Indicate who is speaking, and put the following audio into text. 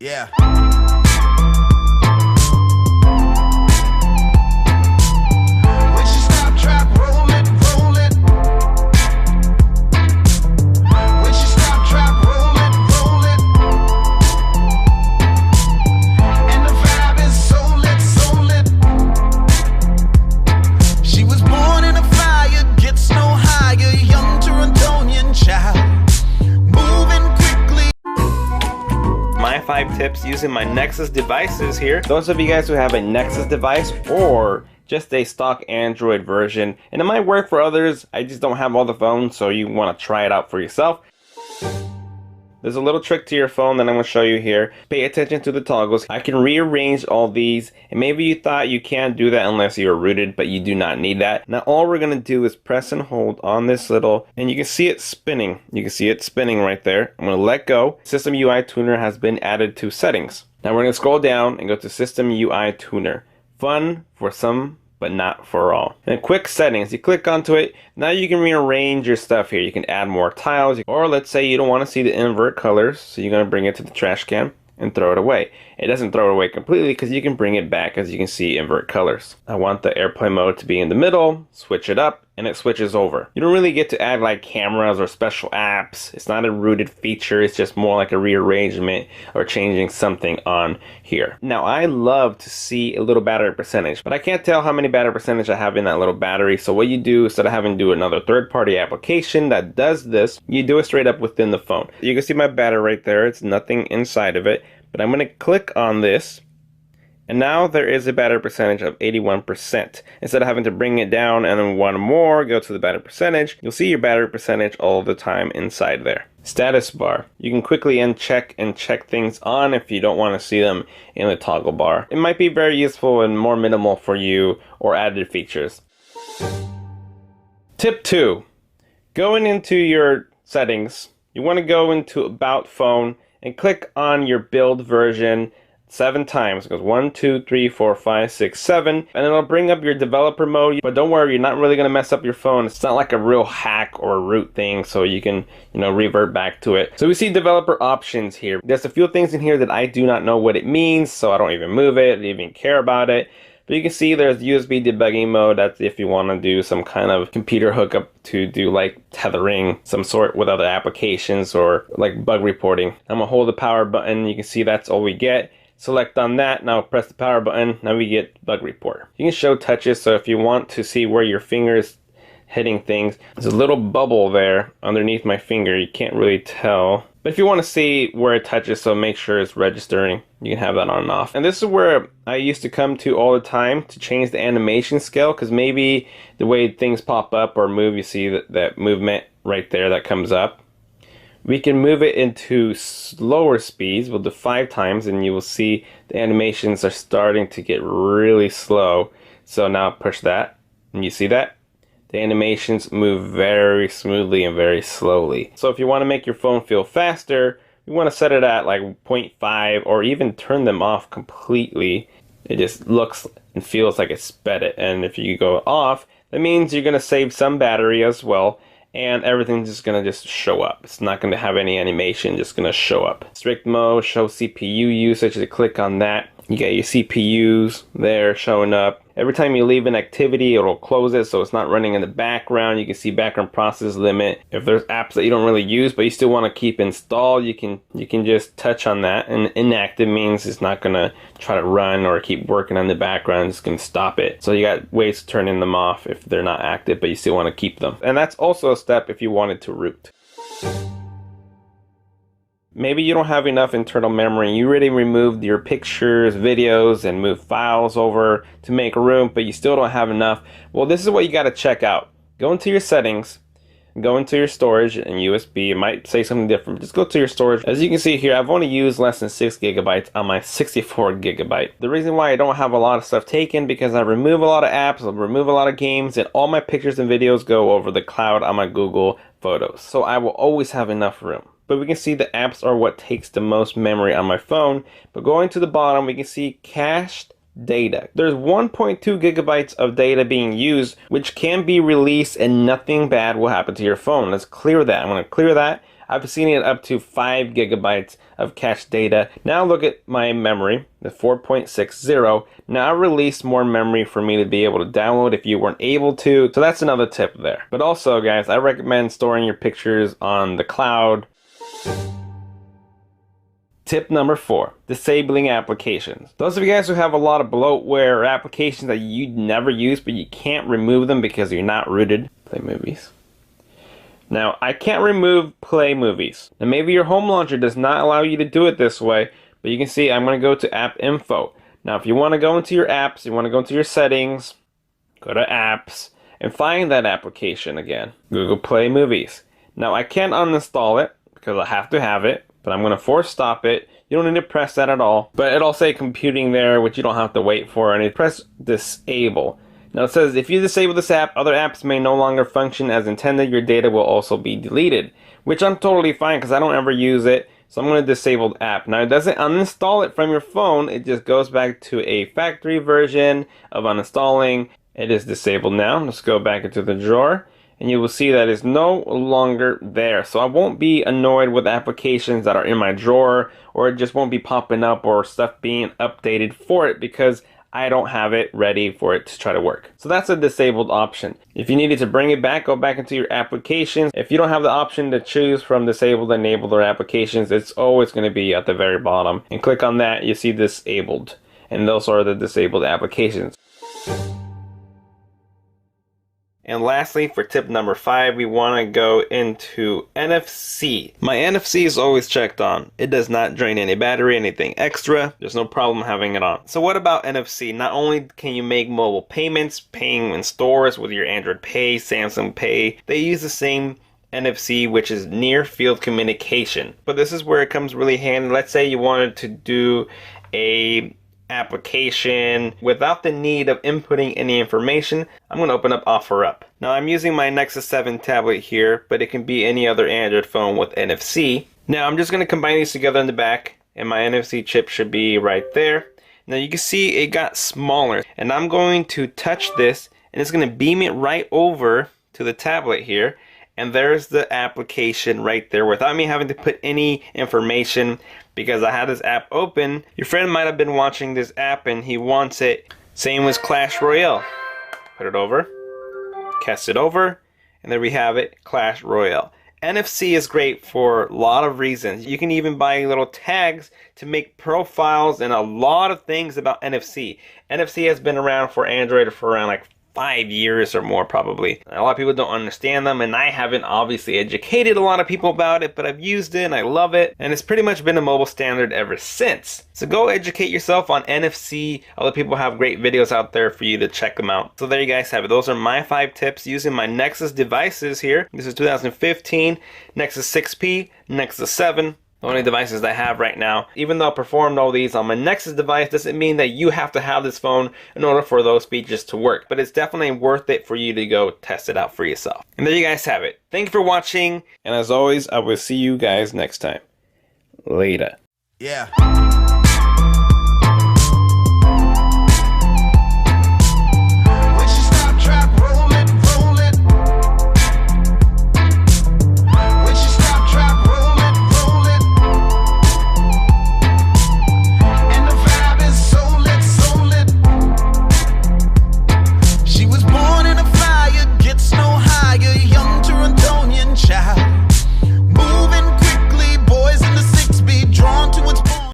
Speaker 1: Yeah. When she stop, drop, roll it, roll it. When she stop, drop, roll it, roll it. And the vibe is so lit, so lit. She was born in a fire, gets no higher, young Torontonian child. Moving quickly.
Speaker 2: My 5 tips using my Nexus devices here. Those of you guys who have a Nexus device or just a stock Android version, and it might work for others, I just don't have all the phones, so you want to try it out for yourself. There's a little trick to your phone that I'm going to show you here. Pay attention to the toggles. I can rearrange all these, and maybe you thought you can't do that unless you're rooted, but you do not need that. Now all we're going to do is press and hold on this little, and you can see it spinning. You can see it spinning right there. I'm going to let go. System UI Tuner has been added to settings. Now we're going to scroll down and go to System UI Tuner. Fun for some, but not for all. And quick settings, you click onto it. Now you can rearrange your stuff here. You can add more tiles, or let's say you don't want to see the invert colors, so you're going to bring it to the trash can and throw it away. It doesn't throw it away completely because you can bring it back, as you can see, invert colors. I want the airplane mode to be in the middle, switch it up, and it switches over. You don't really get to add like cameras or special apps. It's not a rooted feature, it's just more like a rearrangement or changing something on here. Now I love to see a little battery percentage, but I can't tell how many battery percentage I have in that little battery. So what you do, instead of having to do another third-party application that does this, you do it straight up within the phone. You can see my battery right there, it's nothing inside of it, but I'm going to click on this. And now there is a battery percentage of 81%. Instead of having to bring it down and then one more, go to the battery percentage, you'll see your battery percentage all the time inside there. Status bar. You can quickly uncheck and check things on if you don't want to see them in the toggle bar. It might be very useful and more minimal for you, or added features. Tip 2. Going into your settings, you want to go into About Phone and click on your build version 7 times. It goes 1, 2, 3, 4, 5, 6, 7, and it'll bring up your developer mode. But don't worry, you're not really going to mess up your phone. It's not like a real hack or a root thing, so you can, revert back to it. So we see developer options here. There's a few things in here that I do not know what it means, so I don't even move it, I don't even care about it. But you can see there's USB debugging mode. That's if you want to do some kind of computer hookup to do like tethering some sort with other applications, or like bug reporting. I'm gonna hold the power button. You can see that's all we get. Select on that, now press the power button, now we get bug report. You can show touches, so if you want to see where your finger is hitting things, there's a little bubble there underneath my finger, you can't really tell. But if you want to see where it touches, so make sure it's registering, you can have that on and off. And this is where I used to come to all the time to change the animation scale, because maybe the way things pop up or move, you see that movement right there that comes up. We can move it into slower speeds. We'll do 5 times and you will see the animations are starting to get really slow. So now push that and you see that? The animations move very smoothly and very slowly. So if you want to make your phone feel faster, you want to set it at like 0.5 or even turn them off completely. It just looks and feels like it sped it. And if you go off, that means you're going to save some battery as well. And everything's just going to just show up. It's not going to have any animation, just going to show up. Strict mode, show CPU usage. You click on that. You get your CPUs there showing up. Every time you leave an activity, it'll close it so it's not running in the background. You can see background process limit. If there's apps that you don't really use but you still want to keep installed, you can just touch on that. And inactive means it's not going to try to run or keep working on the background. It's going to stop it. So you got ways to turn them off if they're not active but you still want to keep them. And that's also a step if you wanted to root. Maybe you don't have enough internal memory. You already removed your pictures, videos, and moved files over to make room, but you still don't have enough. Well, this is what you got to check out. Go into your settings, go into your storage and USB. It might say something different. Just go to your storage. As you can see here, I've only used less than 6 gigabytes on my 64 gigabyte. The reason why I don't have a lot of stuff taken, because I remove a lot of apps, I remove a lot of games, and all my pictures and videos go over the cloud on my Google Photos. So I will always have enough room. But we can see the apps are what takes the most memory on my phone. But going to the bottom, we can see cached data. There's 1.2 gigabytes of data being used, which can be released and nothing bad will happen to your phone. Let's clear that. I'm going to clear that. I've seen it up to 5 gigabytes of cache data. Now look at my memory, the 4.60. Now release more memory for me to be able to download if you weren't able to. So that's another tip there. But also guys, I recommend storing your pictures on the cloud. Tip number 4, disabling applications. Those of you guys who have a lot of bloatware or applications that you never use but you can't remove them because you're not rooted. Play movies. Now, I can't remove Play Movies. Now, maybe your home launcher does not allow you to do it this way, but you can see I'm going to go to App Info. Now, if you want to go into your apps, you want to go into your settings, go to Apps, and find that application again. Google Play Movies. Now, I can't uninstall it because I have to have it, but I'm going to force stop it. You don't need to press that at all, but it'll say computing there, which you don't have to wait for, and you press disable. Now it says, if you disable this app, other apps may no longer function as intended. Your data will also be deleted, which I'm totally fine because I don't ever use it. So I'm going to disable the app. Now it doesn't uninstall it from your phone. It just goes back to a factory version of uninstalling. It is disabled now. Let's go back into the drawer and you will see that it's no longer there. So I won't be annoyed with applications that are in my drawer, or it just won't be popping up or stuff being updated for it because I don't have it ready for it to try to work. So that's a disabled option. If you needed to bring it back, go back into your applications. If you don't have the option to choose from disabled, enabled, or applications, it's always going to be at the very bottom. And click on that, you see disabled. And those are the disabled applications. And lastly, for tip number 5, we want to go into NFC. My NFC is always checked on. It does not drain any battery, anything extra. There's no problem having it on. So what about NFC? Not only can you make mobile payments, paying in stores with your Android Pay, Samsung Pay, they use the same NFC, which is near field communication. But this is where it comes really handy. Let's say you wanted to do a application without the need of inputting any information. I'm going to open up OfferUp. Now I'm using my Nexus 7 tablet here, but it can be any other Android phone with NFC. Now I'm just going to combine these together in the back, and my NFC chip should be right there. Now you can see it got smaller, and I'm going to touch this and it's going to beam it right over to the tablet here, and there's the application right there without me having to put any information because I had this app open. Your friend might have been watching this app and he wants it. Same with Clash Royale. Put it over, cast it over, and there we have it, Clash Royale. NFC is great for a lot of reasons. You can even buy little tags to make profiles and a lot of things about NFC. NFC has been around for Android for around like 5 years or more probably. A lot of people don't understand them, and I haven't obviously educated a lot of people about it, but I've used it and I love it, and it's pretty much been a mobile standard ever since. So go educate yourself on NFC. Other people have great videos out there for you to check them out. So there you guys have it. Those are my 5 tips using my Nexus devices here. This is 2015 Nexus 6P, Nexus 7. The only devices that I have right now. Even though I performed all these on my Nexus device, doesn't mean that you have to have this phone in order for those features to work. But it's definitely worth it for you to go test it out for yourself. And there you guys have it. Thank you for watching. And as always, I will see you guys next time. Later.
Speaker 1: Yeah.